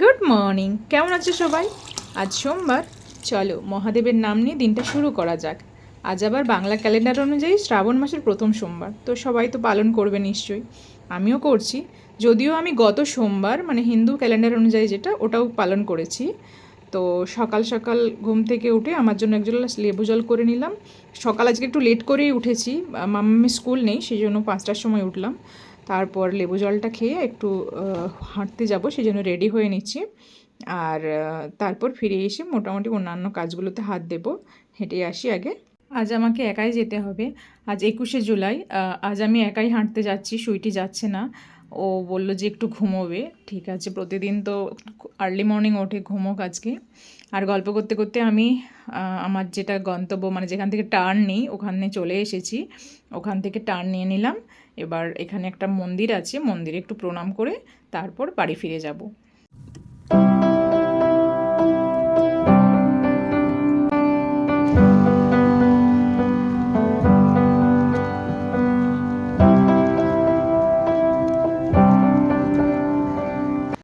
Good morning, কেমন আছো সবাই? আজ সোমবার, চলো মহাদেবের নাম নিয়ে দিনটা শুরু করা যাক। আজ আবার বাংলা ক্যালেন্ডার অনুযায়ী শ্রাবণ মাসের প্রথম সোমবার, তো সবাই তো পালন করবে নিশ্চয়ই। আমিও করছি, যদিও আমি গত সোমবার মানে হিন্দু ক্যালেন্ডার অনুযায়ী যেটা ওটাও পালন করেছি। তো সকাল সকাল ঘুম থেকে উঠে আমার জন্য এক গ্লাস লেবু জল করে নিলাম। সকাল আজকে একটু লেট করেই উঠেছি, মাম্মামের স্কুল নেই, সেই জন্য 5টার সময় উঠলাম। তারপর লেবু জলটা খেয়ে একটু হাঁটতে যাব, সেই জন্য রেডি হয়ে নিচ্ছি। আর তারপর ফিরে এসে মোটামুটি অন্যান্য কাজগুলোতে হাত দেবো। হেঁটে আসি আগে। আজ আমাকে একাই যেতে হবে। আজ 21শে জুলাই। আজ আমি একাই হাঁটতে যাচ্ছি, সুইটি যাচ্ছে না। ও বলল যে একটু ঘুমোবে। ঠিক আছে, প্রতিদিন তো আর্লি মর্নিং ওঠে, ঘুমোক আজকে। আর গল্প করতে করতে আমি আমার যেটা গন্তব্য মানে যেখান থেকে টার্ন নিই ওখানে চলে এসেছি। ওখান থেকে টার্ন নিয়ে নিলাম। এবার এখানে একটা মন্দির আছে, মন্দিরে একটু প্রণাম করে তারপর বাড়ি ফিরে যাব।